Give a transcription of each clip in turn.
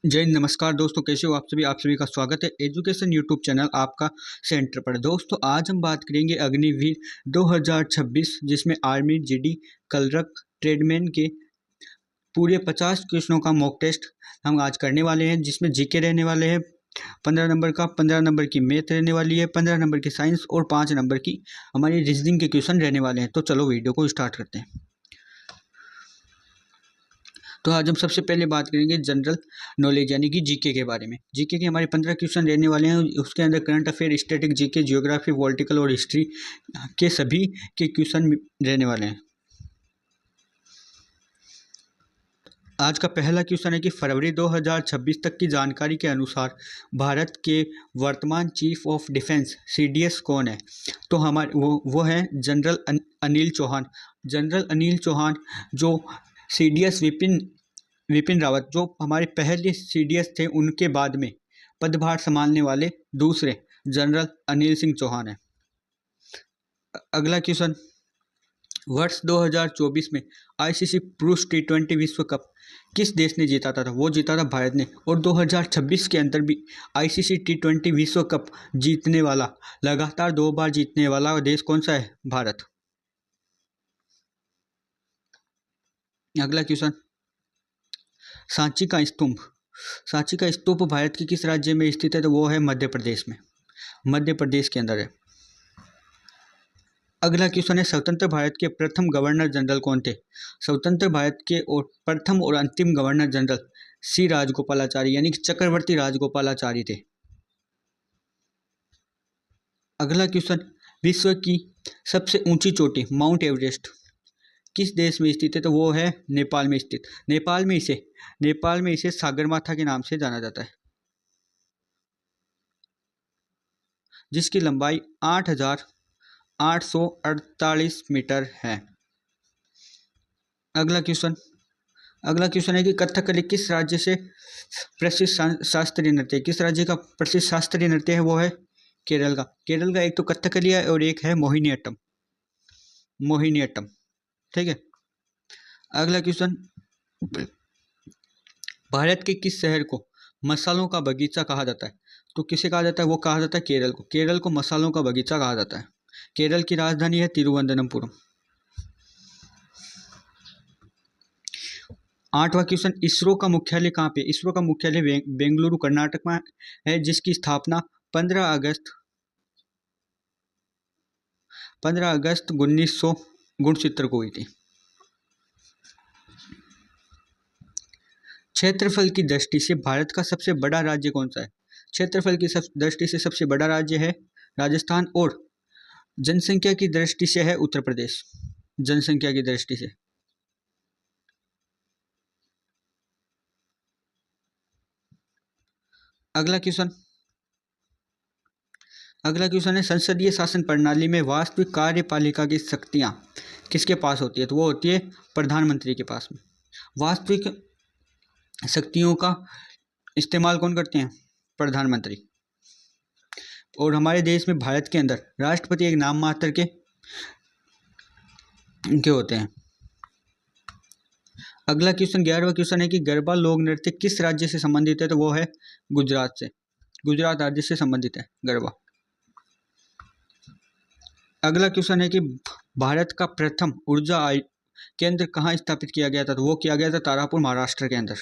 जय हिंद, नमस्कार दोस्तों, कैसे हो आप सभी का स्वागत है एजुकेशन यूट्यूब चैनल आपका सेंटर पर। दोस्तों आज हम बात करेंगे अग्निवीर 2026 जिसमें आर्मी, जीडी, क्लर्क, ट्रेडमैन के पूरे 50 क्वेश्चनों का मॉक टेस्ट हम आज करने वाले हैं, जिसमें जीके रहने वाले हैं 15 नंबर का, 15 नंबर की मैथ रहने वाली है, 15 नंबर की साइंस और 5 नंबर की हमारी रीजनिंग के क्वेश्चन रहने वाले हैं। तो चलो वीडियो को स्टार्ट करते हैं। तो आज हम सबसे पहले बात करेंगे जनरल नॉलेज यानी कि जीके के बारे में। जीके के हमारे 15 क्वेश्चन रहने वाले हैं। उसके अंदर current affair, static GK, geography, political और हिस्ट्री के सभी के क्वेश्चन रहने वाले हैं। आज का पहला क्वेश्चन है कि फरवरी 2026 तक की जानकारी के अनुसार भारत के वर्तमान चीफ ऑफ डिफेंस सीडीएस कौन है? तो हमारे वो है जनरल अनिल चौहान। जनरल अनिल चौहान जो सीडीएस विपिन रावत जो हमारे पहले सीडीएस थे, उनके बाद में पदभार संभालने वाले दूसरे जनरल अनिल सिंह चौहान है। अगला क्वेश्चन, वर्ष 2024 में आईसीसी पुरुष टी20 विश्व कप किस देश ने जीता था? वो जीता था भारत ने। और 2026 के अंदर भी आईसीसी टी20 विश्व कप जीतने वाला, लगातार 2 बार जीतने वाला देश कौन सा है? भारत। अगला क्वेश्चन, सांची का स्तूप भारत के किस राज्य में स्थित है? तो वो है मध्य प्रदेश में, मध्य प्रदेश के अंदर है। अगला क्वेश्चन है, स्वतंत्र भारत के प्रथम गवर्नर जनरल कौन थे? स्वतंत्र भारत के प्रथम और अंतिम गवर्नर जनरल सी राजगोपालाचारी यानी कि चक्रवर्ती राजगोपालाचारी थे। अगला क्वेश्चन, विश्व की सबसे ऊंची चोटी माउंट एवरेस्ट किस देश में स्थित है? तो वो है नेपाल में स्थित। नेपाल में इसे सागरमाथा के नाम से जाना जाता है, जिसकी लंबाई 8,848 मीटर है। अगला क्वेश्चन है कि कथकली किस राज्य से प्रसिद्ध शास्त्रीय नृत्य, किस राज्य का प्रसिद्ध शास्त्रीय नृत्य है? वो है केरल का। एक तो कथकली है और एक है मोहिनीअट्टम। ठीक है। अगला क्वेश्चन, भारत के किस शहर को मसालों का बगीचा कहा जाता है? तो किसे कहा जाता है? वो कहा जाता है केरल को। केरल को मसालों का बगीचा कहा जाता है। केरल की राजधानी है तिरुवनंतपुरम। 8वां क्वेश्चन, इसरो का मुख्यालय कहाँ पे? इसरो का मुख्यालय बेंगलुरु कर्नाटक में है, जिसकी स्थापना 15 अगस्त 1969 को हुई थी। क्षेत्रफल की दृष्टि से भारत का सबसे बड़ा राज्य कौन सा है? क्षेत्रफल की दृष्टि से सबसे बड़ा राज्य है राजस्थान, और जनसंख्या की दृष्टि से है उत्तर प्रदेश। जनसंख्या की दृष्टि से। अगला क्वेश्चन है, संसदीय शासन प्रणाली में वास्तविक कार्यपालिका की शक्तियां किसके पास होती है? तो वो होती है प्रधानमंत्री के पास में। वास्तविक शक्तियों का इस्तेमाल कौन करते हैं? प्रधानमंत्री। और हमारे देश में, भारत के अंदर, राष्ट्रपति एक नाम मात्र के होते हैं। अगला क्वेश्चन, 11वां क्वेश्चन है कि गरबा लोक नृत्य किस राज्य से संबंधित है? तो वो है गुजरात से। गुजरात राज्य से संबंधित है गरबा। अगला क्वेश्चन है कि भारत का प्रथम ऊर्जा केंद्र कहाँ स्थापित किया गया था? तो वो किया गया था तारापुर, महाराष्ट्र के अंदर।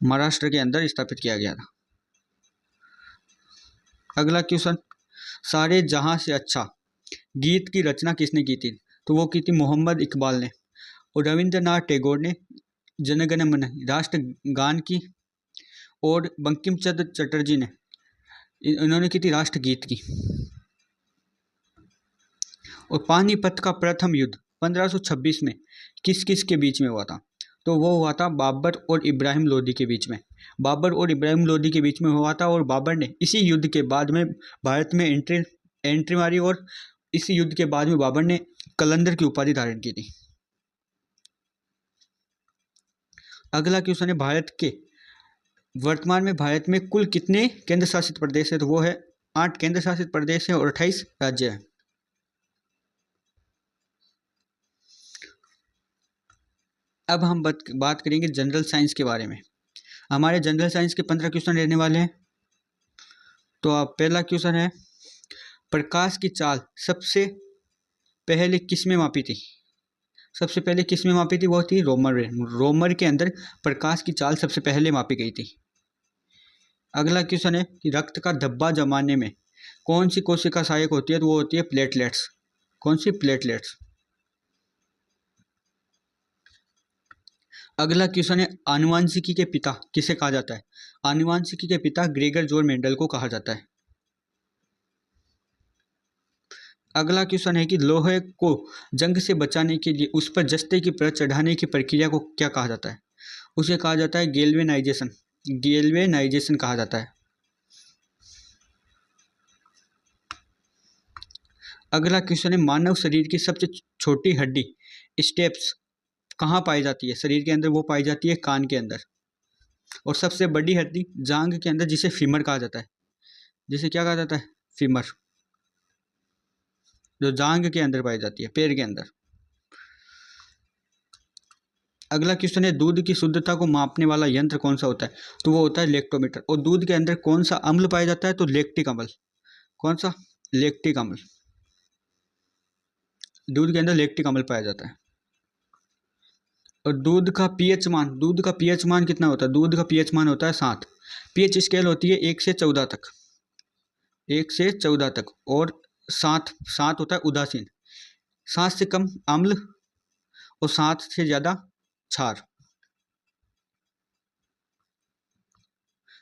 महाराष्ट्र के अंदर स्थापित किया गया था। अगला क्वेश्चन, सारे जहां से अच्छा गीत की रचना किसने की थी? तो वो की थी मोहम्मद इकबाल ने। और रविंद्रनाथ टैगोर ने जनगण मन राष्ट्रगान की, और बंकिम चंद्र चटर्जी ने इन्होंने की थी राष्ट्रगीत की। और पानीपत का प्रथम युद्ध 1526 में किस किस के बीच में हुआ था? तो वो हुआ था बाबर और इब्राहिम लोदी के बीच में। बाबर और इब्राहिम लोदी के बीच में हुआ था, और बाबर ने इसी युद्ध के बाद में भारत में एंट्री मारी, और इसी युद्ध के बाद में बाबर ने कलंदर की उपाधि धारण की थी। अगला क्वेश्चन है, वर्तमान में भारत में कुल कितने केंद्र शासित प्रदेश है? तो वो है 8 केंद्र शासित प्रदेश है और 28 राज्य है। अब हम बात करेंगे जनरल साइंस के बारे में। हमारे जनरल साइंस के 15 क्वेश्चन रहने वाले हैं। तो अब पहला क्वेश्चन है, प्रकाश की चाल सबसे पहले किस में मापी थी? सबसे पहले किस में मापी थी? वो थी रोमर में। रोमर के अंदर प्रकाश की चाल सबसे पहले मापी गई थी। अगला क्वेश्चन है कि रक्त का धब्बा जमाने में कौन सी कोशिका सहायक होती है? तो वो होती है प्लेटलेट्स। कौन सी? प्लेटलेट्स। अगला क्वेश्चन है, आनुवांशिकी के पिता किसे कहा जाता है? आनुवांशिकी के पिता ग्रेगर जॉर्ज मेंडल को कहा जाता है। अगला क्वेश्चन है कि लोहे को जंग से बचाने के लिए उस पर जस्ते की परत चढ़ाने की प्रक्रिया को क्या कहा जाता है? उसे कहा जाता है गैल्वेनाइजेशन। गैल्वेनाइजेशन कहा जाता है। अगला क्वेश्चन है, मानव शरीर की सबसे छोटी हड्डी स्टेप्स कहाँ पाई जाती है? शरीर के अंदर वो पाई जाती है कान के अंदर। और सबसे बड़ी हड्डी जांघ के अंदर, जिसे फीमर कहा जाता है। जिसे क्या कहा जाता है? फीमर, जो जांघ के अंदर पाई जाती है, पैर के अंदर। अगला क्वेश्चन है, दूध की शुद्धता को मापने वाला यंत्र कौन सा होता है? तो वो होता है लैक्टोमीटर। और दूध के अंदर कौन सा अम्ल पाया जाता है? तो लैक्टिक अम्ल। कौन सा? लैक्टिक अम्ल। दूध के अंदर लैक्टिक अम्ल पाया जाता है। और दूध का पीएच मान कितना होता है? दूध का पीएच मान होता है 7। पीएच स्केल होती है 1 से 14 तक। 1 से 14 तक। और 7 होता है उदासीन। 7 से कम अम्ल और 7 से ज़्यादा क्षार।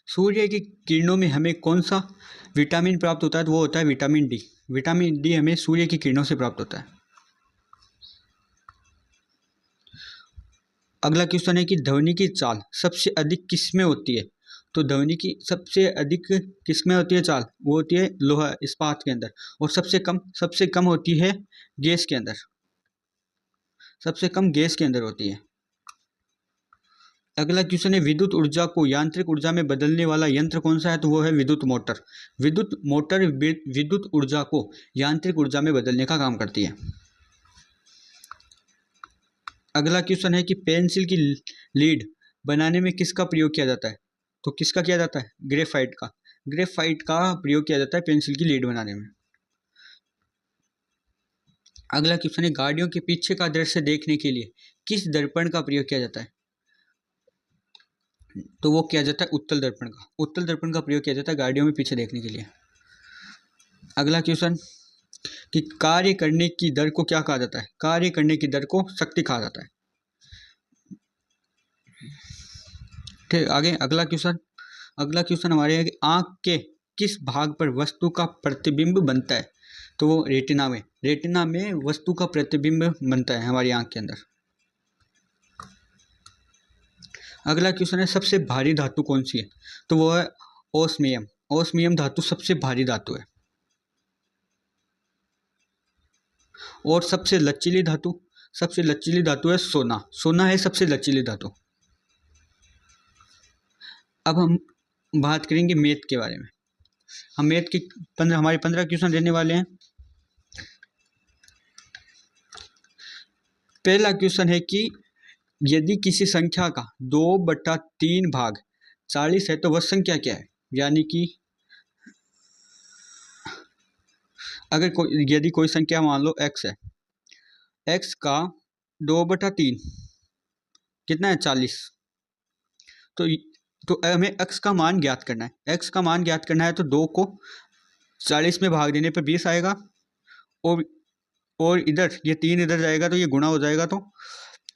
सूर्य की किरणों में हमें कौन सा विटामिन प्राप्त होता है? तो वो होता है विटामिन डी। विटामिन डी हमें सूर्य की किरणों से प्राप्त होता है। अगला क्वेश्चन है कि ध्वनि की चाल सबसे अधिक किस में होती है? तो ध्वनि की सबसे अधिक किस में होती है चाल? वो होती है लोहा इस्पात के अंदर। और सबसे कम होती है गैस के अंदर। सबसे कम गैस के अंदर होती है। अगला क्वेश्चन है, विद्युत ऊर्जा को यांत्रिक ऊर्जा में बदलने वाला यंत्र कौन सा है? तो वो है विद्युत मोटर। विद्युत मोटर विद्युत ऊर्जा को यांत्रिक ऊर्जा में बदलने का काम करती है। अगला क्वेश्चन है कि पेंसिल की लीड बनाने में किसका प्रयोग किया जाता है? तो किसका किया जाता है? ग्रेफाइट का। ग्रेफाइट का प्रयोग किया जाता है पेंसिल की लीड बनाने में। अगला क्वेश्चन है, गाड़ियों के पीछे का दृश्य देखने के लिए किस दर्पण का प्रयोग किया जाता है? तो वो किया जाता है उत्तल दर्पण का। उत्तल दर्पण का प्रयोग किया जाता है गाड़ियों में पीछे देखने के लिए। अगला क्वेश्चन कि कार्य करने की दर को क्या कहा जाता है? कार्य करने की दर को शक्ति कहा जाता है। ठीक, आगे अगला क्वेश्चन हमारे है कि आँख के किस भाग पर वस्तु का प्रतिबिंब बनता है? तो वो रेटिना में वस्तु का प्रतिबिंब बनता है हमारी आँख के अंदर। अगला क्वेश्चन है, सबसे भारी धातु कौन सी है? तो वो है ओस्मियम। ओस्मियम धातु सबसे भारी धातु है। और सबसे लचीली धातु है सोना। सोना है सबसे लचीली धातु। अब हम बात करेंगे मैथ के बारे में। हम मैथ के हमारे 15 क्वेश्चन रहने वाले हैं। पहला क्वेश्चन है कि यदि किसी संख्या का 2/3 भाग 40 है तो वह संख्या क्या है? यानी कि यदि कोई संख्या मान लो x है, x का 2/3 कितना है? 40। तो हमें x का मान ज्ञात करना है। x का मान ज्ञात करना है तो 2 को 40 में भाग देने पर 20 आएगा। और इधर ये 3 इधर जाएगा तो ये गुणा हो जाएगा। तो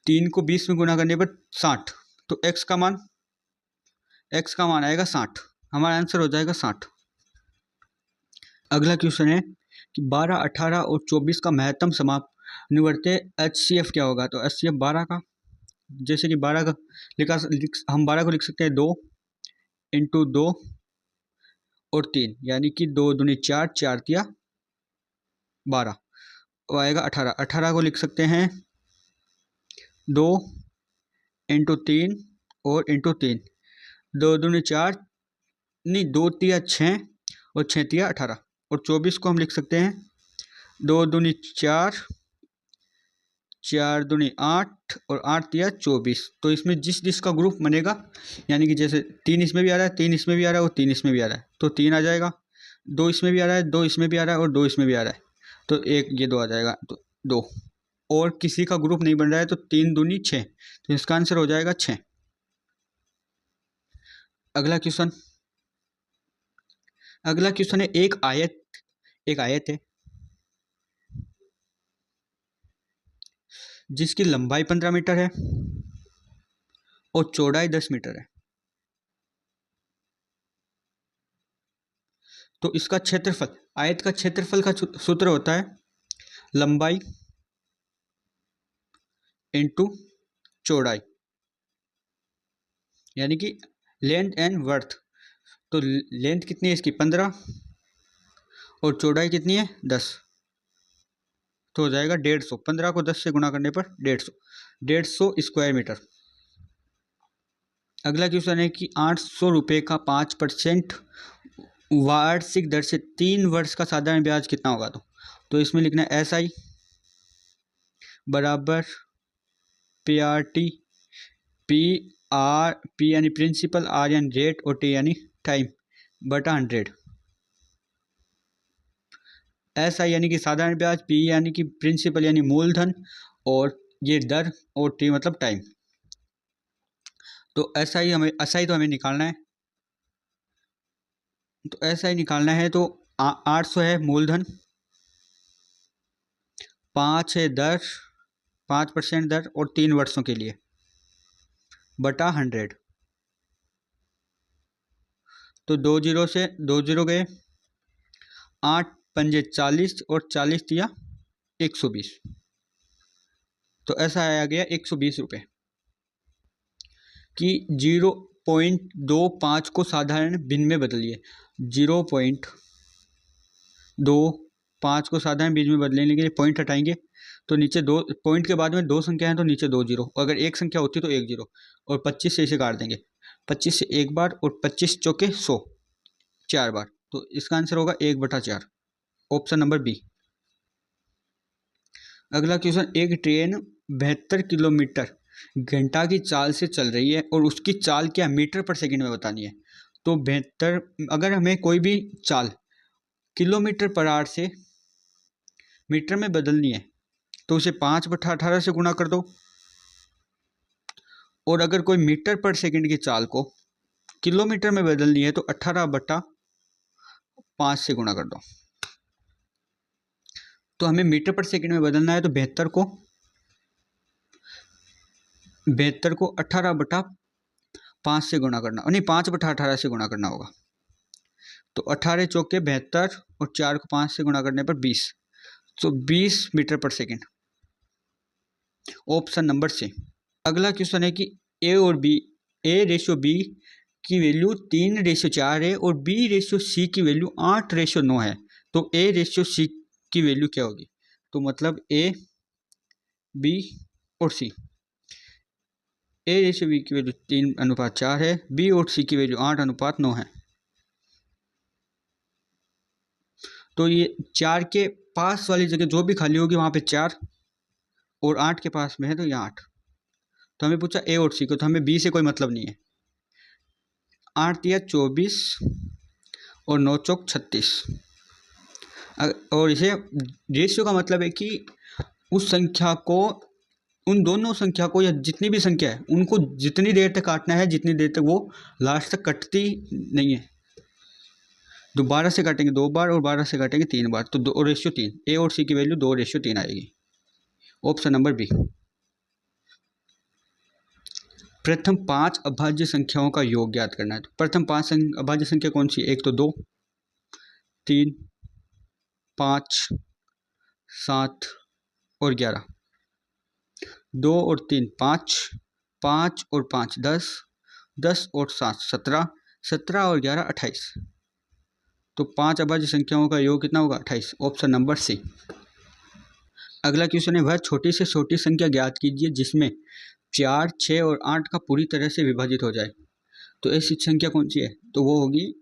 3 को 20 में गुणा करने पर 60। तो x का मान आएगा 60। हमारा आंसर हो जाएगा 60। अगला क्वेश्चन है कि 12, 18 और 24 का महत्तम समानुवर्ती HCF क्या होगा? तो HCF 12 का, जैसे कि 12 का हम 12 को लिख सकते हैं 2 × 2 और 3, यानी कि 2 दूनी 4, 4 तिया 12। वो आएगा 18। 18 को लिख सकते हैं 2 × 3 और × 3, 2 दूनी 4, नहीं 2 तिया 6 और 6 तिया 18। और 24 को हम लिख सकते हैं 2 दूनी 4, 4 दूनी 8 और 8 दिया 24। तो इसमें जिस जिसका ग्रुप बनेगा, यानी कि जैसे 3 इसमें भी आ रहा है, 3 इसमें भी आ रहा है और 3 इसमें भी आ रहा है, तो 3 आ जाएगा। 2 इसमें भी आ रहा है, 2 इसमें भी आ रहा है और 2 इसमें भी आ रहा है, तो एक ये 2 आ जाएगा, तो 2। और किसी का ग्रुप नहीं बन रहा है, तो 3 दूनी 6, तो इसका आंसर हो जाएगा 6। अगला क्वेश्चन है, एक आयत है जिसकी लंबाई 15 मीटर है और चौड़ाई 10 मीटर है। तो इसका क्षेत्रफल, आयत का क्षेत्रफल का सूत्र होता है लंबाई इनटू चौड़ाई, यानी कि लेंथ एंड वर्थ। तो लेंथ कितनी है इसकी 15 और चौड़ाई कितनी है 10, तो हो जाएगा 150। 15 को 10 से गुणा करने पर 150 स्क्वायर मीटर। अगला क्वेश्चन है कि 800 रुपये का 5% वार्षिक दर से 3 वर्ष का साधारण ब्याज कितना होगा। तो इसमें लिखना है SI बराबर PRT, P यानी प्रिंसिपल, R यानी रेट और T यानी टाइम बटा 100। SI यानी कि साधारण ब्याज, P यानी कि प्रिंसिपल यानी मूलधन, और ये दर, और T मतलब टाइम। तो SI तो हमें निकालना है, तो SI निकालना है, तो 800 है मूलधन, 5 है दर, 5% दर और 3 वर्षों के लिए बटा 100। तो 2 जीरो से 2 जीरो गए, 8 पंजे 40 और 40 दिया 120, तो ऐसा आया गया 120 रुपये कि 0.25 को साधारण भिन्न में बदलिए। 0.25 को साधारण भिन्न में बदलने के लिए पॉइंट हटाएंगे, तो नीचे 2 पॉइंट के बाद में 2 संख्या है, तो नीचे 2 जीरो, अगर एक संख्या होती तो 1 जीरो, और 25 से इसे काट देंगे, 25 से एक बार और 25 चौके 100 4 बार, तो इसका आंसर होगा 1/4, ऑप्शन नंबर बी। अगला क्वेश्चन, एक ट्रेन 72 किलोमीटर घंटा की चाल से चल रही है और उसकी चाल क्या मीटर पर सेकंड में बतानी है। तो 72, अगर हमें कोई भी चाल किलोमीटर पर आवर से मीटर में बदलनी है तो उसे 5/18 से गुणा कर दो, और अगर कोई मीटर पर सेकंड की चाल को किलोमीटर में बदलनी है तो 18/5 से गुणा कर दो। तो हमें मीटर पर सेकंड में बदलना है, तो 72 को 18/5 से गुणा करना, नहीं 5/18 से गुणा करना होगा। तो 18 चौके 72 और 4 को 5 से गुणा करने पर 20, तो 20 मीटर पर सेकंड, ऑप्शन नंबर सी। अगला क्वेश्चन है कि ए रेशियो बी की वैल्यू 3:4 है और बी रेशियो सी की वैल्यू 8:9 है, तो ए रेशियो सी की वैल्यू क्या होगी। तो मतलब ए, बी और सी, ए रेशियो बी की वैल्यू 3:4 है, बी और सी की वैल्यू 8:9 है। तो ये 4 के पास वाली जगह जो भी खाली होगी वहाँ पे 4, और 8 के पास में है तो यहाँ 8। तो हमें पूछा ए और सी को, तो हमें बी से कोई मतलब नहीं है। 8 दिया 24 और 9 चौक 36, और इसे रेशियो का मतलब है कि उस संख्या को, उन दोनों संख्या को, या जितनी भी संख्या है उनको जितनी देर तक काटना है जितनी देर तक वो लास्ट तक कटती नहीं है। तो 12 से काटेंगे 2 बार और 12 से काटेंगे 3 बार, तो 2:3। ए और सी की वैल्यू 2:3 आएगी, ऑप्शन नंबर बी। प्रथम 5 अभाज्य संख्याओं का योग ज्ञात करना है। तो प्रथम 5 अभाज्य संख्या कौन सी, एक तो 2, 3, 5, 7 और 11। 2 और 3 5, 5 और 5 10, 10 और 7 17, 17 और 11 28। तो 5 अभाज्य संख्याओं का योग कितना होगा 28, ऑप्शन नंबर सी। अगला क्वेश्चन है, वह छोटी से छोटी संख्या ज्ञात कीजिए जिसमें 4, 6 और 8 का पूरी तरह से विभाजित हो जाए। तो ऐसी संख्या कौन सी है, तो वो होगी,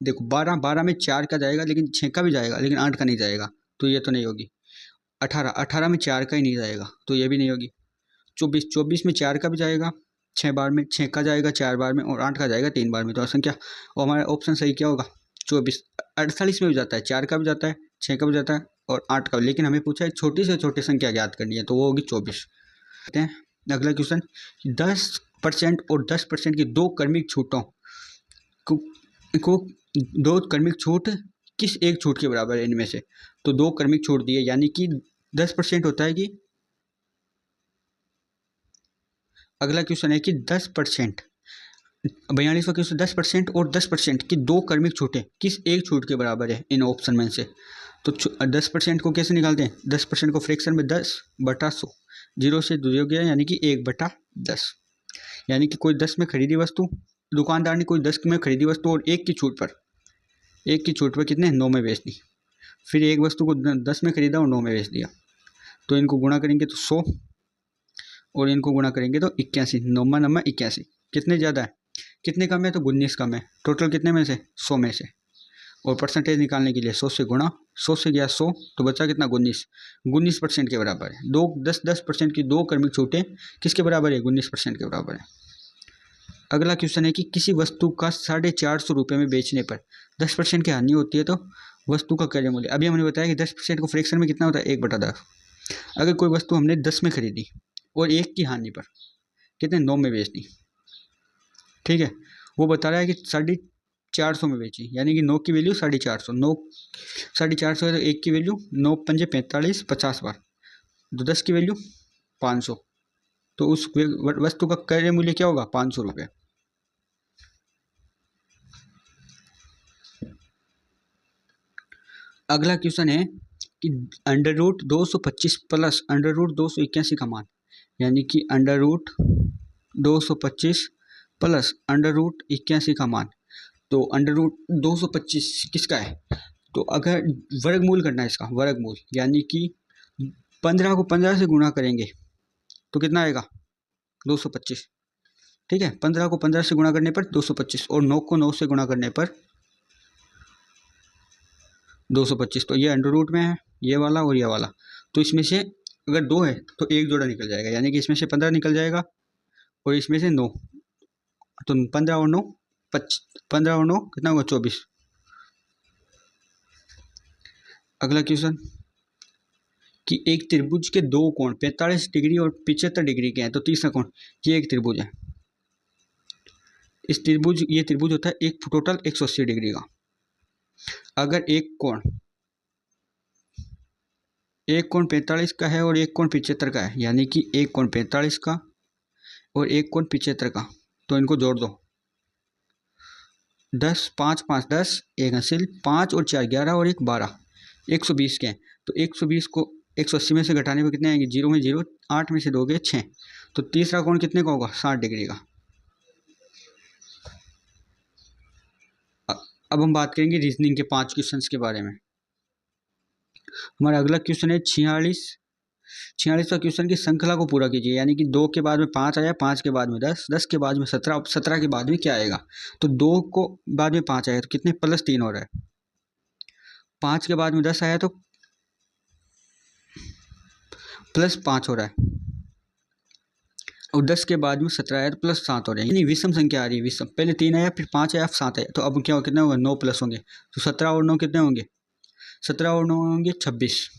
देखो 12 में 4 का जाएगा लेकिन 6 का भी जाएगा लेकिन 8 का नहीं जाएगा, तो ये तो नहीं होगी। 18, 18 में 4 का ही नहीं जाएगा तो ये भी नहीं होगी। 24, 24 में 4 का भी जाएगा 6 बार में, 6 का जाएगा 4 बार में, और 8 का जाएगा 3 बार में। तो संख्या और हमारा ऑप्शन सही क्या होगा? 24। 48 में भी जाता है, 4 का भी जाता है, 6 का भी जाता है और 8 का, लेकिन हमें पूछा है छोटी से छोटी संख्या ज्ञात करनी है, तो वो होगी 24। कहते हैं अगला क्वेश्चन, 10% और 10% की दो क्रमिक छूटों को दो क्रमिक छूट किस एक छूट के बराबर है इनमें से? तो दो क्रमिक छूट दिए, यानी कि 10% होता है कि, अगला क्वेश्चन है कि 10%, 42वां क्वेश्चन, 10% और 10% की दो क्रमिक छूटें किस एक छूट के बराबर है इन ऑप्शन में से? तो 10% को कैसे निकालते हैं? 10% को फ्रैक्शन में 10/100, 0 से 2 गया यानी कि 1/10, यानी कि कोई 10 में खरीदी वस्तु, दुकानदार ने कोई 10 में खरीदी वस्तु और एक की छूट पर कितने 9 में बेच दी, फिर एक वस्तु को 10 में खरीदा और 9 में बेच दिया, तो इनको गुणा करेंगे तो 100 और इनको गुणा करेंगे तो 81, 9 81, कितने ज़्यादा है कितने कम है? तो 19 कम है। टोटल कितने में से? 100 में से। और परसेंटेज निकालने के लिए 100 से गुणा, 100 से गया 100 तो बचा कितना? 19% के बराबर है। 10% की दो क्रमिक छूटें किसके बराबर है? 19% के बराबर है। अगला क्वेश्चन है कि किसी वस्तु का 450 रुपये में बेचने पर 10% की हानि होती है तो वस्तु का क्रय मूल्य, अभी हमने बताया कि 10% को फ्रैक्शन में कितना होता है? 1/10। अगर कोई वस्तु हमने 10 में खरीदी और एक की हानि पर कितने 9 में बेच दी, ठीक है, वो बता रहा है कि 450 में बेची, यानी कि 9 की वैल्यू 450, 9 450 है तो 1 की वैल्यू 9 पंजे 45, 50 बार, तो 10 की वैल्यू 500, तो उस वस्तु का क्रय मूल्य क्या होगा? 500 रुपये। अगला क्वेश्चन है कि √225 प्लस √281 का मान, यानी कि √225 प्लस √81 का मान, तो √225 किसका है? तो अगर वर्गमूल करना है इसका, वर्गमूल यानी कि 15 को 15 से गुणा करेंगे तो कितना आएगा? 225, ठीक है, 15 को 15 से गुणा करने पर 225 और 9 को 9 से गुणा करने पर 225, तो ये अंडर रूट में है ये वाला और ये वाला, तो इसमें से अगर 2 है तो एक जोड़ा निकल जाएगा, यानी कि इसमें से 15 निकल जाएगा और इसमें से 9, तो 15 और 9 कितना होगा? 24। अगला क्वेश्चन कि एक त्रिभुज के दो कोण 45 डिग्री और 75 डिग्री के हैं, तो तीसरा कोण, ये एक त्रिभुज है, ये त्रिभुज होता है एक टोटल 180 डिग्री का। अगर एक कोण 45 का है और एक कोण 75 का है, यानी कि एक कोण 45 का और एक कोण 75 का, तो इनको जोड़ दो, 10 5 5 10, एक हासिल 5 और 4 11 और एक 12, 120 के हैं, तो 120 को 180 में से घटाने पर कितने आएंगे? 0 में 0, 8 में से 2 गए 6, तो तीसरा कोण कितने का होगा? 60 डिग्री का। अब हम बात करेंगे रीजनिंग के 5 क्वेश्चंस के बारे में। हमारा अगला क्वेश्चन है 46वां क्वेश्चन की श्रृंखला को पूरा कीजिए, यानी कि 2 के बाद में 5 आया, 5 के बाद में 10, 10 के बाद में 17, 17 के बाद में क्या आएगा? तो 2 को बाद में 5 आया तो कितने? +3 हो रहा है। 5 के बाद में 10 आया तो +5 हो रहा है और 10 के बाद में 17 आया तो +7 हो रहा है, यानी विषम संख्या आ रही है। विषम, पहले 3 आया फिर 5 आया फिर 7 आया, तो अब क्या कितना होगा? 9 प्लस होंगे, तो 17 और 9 कितने होंगे? 17 और 9 होंगे 26।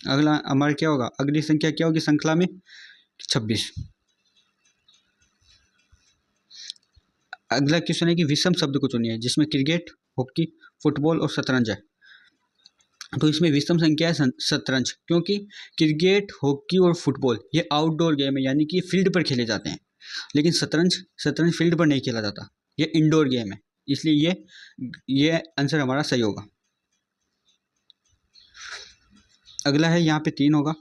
अगला हमारा क्या होगा? अगली संख्या क्या होगी श्रृंखला में? 26। अगला क्वेश्चन है कि विषम शब्द को चुनिए जिसमें क्रिकेट, हॉकी, फुटबॉल और शतरंज है। तो इसमें विषम संख्या है शतरंज, क्योंकि क्रिकेट, हॉकी और फुटबॉल ये आउटडोर गेम है, यानी कि फील्ड पर खेले जाते हैं, लेकिन शतरंज फील्ड पर नहीं खेला जाता, ये इंडोर गेम है, इसलिए ये आंसर हमारा सही होगा। अगला है यहाँ पे 3 होगा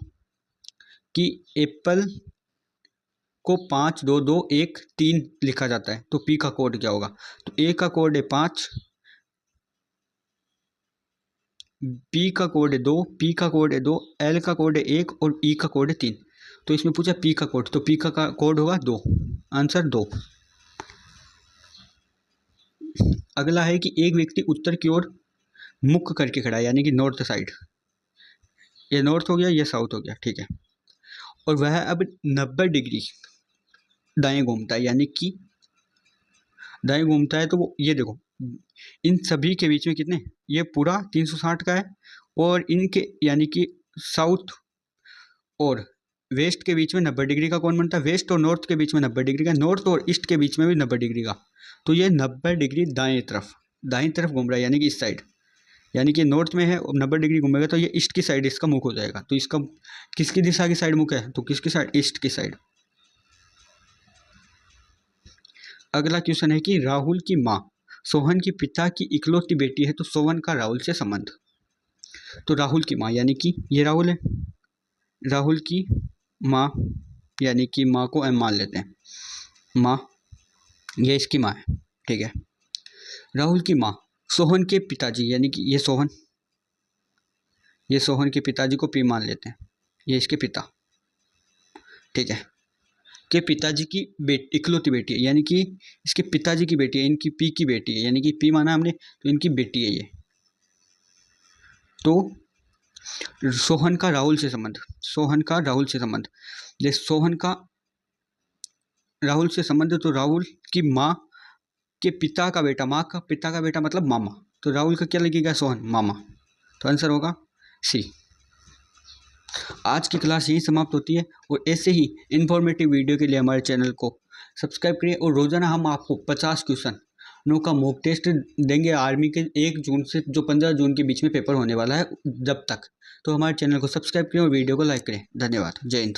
कि एप्पल को 5 2 2 1 3 लिखा जाता है, तो पी का कोड क्या होगा? तो ए का कोड है 5, बी का कोड है 2, पी का कोड है 2, एल का कोड है 1 और ई का कोड है 3। तो इसमें पूछा पी का कोड, तो पी का कोड होगा 2, आंसर 2। अगला है कि एक व्यक्ति उत्तर की ओर मुख करके खड़ा है, यानी कि नॉर्थ साइड, ये नॉर्थ हो गया, ये साउथ हो गया, ठीक है। और वह अब 90 डिग्री दाएं घूमता है, यानी कि दाएं घूमता है, तो वो ये देखो इन सभी के बीच में कितने, ये पूरा 360 का है, और इनके यानी कि साउथ और वेस्ट के बीच में 90 डिग्री का कौन बनता है, वेस्ट और नॉर्थ के बीच में 90 डिग्री का, नॉर्थ और ईस्ट के बीच में भी 90 डिग्री का। तो ये 90 डिग्री दाएं तरफ घूम रहा है, यानी कि इस साइड, यानी कि नॉर्थ में है और 90 डिग्री घूमेगा तो ये ईस्ट की साइड इसका मुख हो जाएगा। तो इसका किसकी दिशा की साइड मुख है, तो किसकी साइड, ईस्ट की साइड। अगला क्वेश्चन है कि राहुल की माँ सोहन के पिता की इकलौती बेटी है, तो सोहन का राहुल से संबंध। तो राहुल की माँ यानी कि ये राहुल है, राहुल की माँ यानी कि माँ को एम मान लेते हैं, माँ ये इसकी माँ है, ठीक है। राहुल की माँ सोहन के पिताजी यानी कि ये सोहन के पिताजी को पी मान लेते हैं, ये इसके पिता, ठीक है, के पिताजी की इकलौती बेटी है, यानी कि इसके पिताजी की बेटी है, इनकी पी की बेटी है, यानी कि पी माना हमने तो इनकी बेटी है ये। तो सोहन का राहुल से संबंध, जैसे सोहन का राहुल से संबंध, तो राहुल की माँ के पिता का बेटा, माँ का पिता का बेटा मतलब मामा, तो राहुल का क्या लगेगा, सोहन, मामा। तो आंसर होगा सी। आज की क्लास यही समाप्त होती है, और ऐसे ही इन्फॉर्मेटिव वीडियो के लिए हमारे चैनल को सब्सक्राइब करिए, और रोज़ाना हम आपको 50 क्वेश्चनों का मॉक टेस्ट देंगे आर्मी के 1 जून से जो 15 जून के बीच में पेपर होने वाला है जब तक। तो हमारे चैनल को सब्सक्राइब करें और वीडियो को लाइक करें। धन्यवाद। जय हिंद।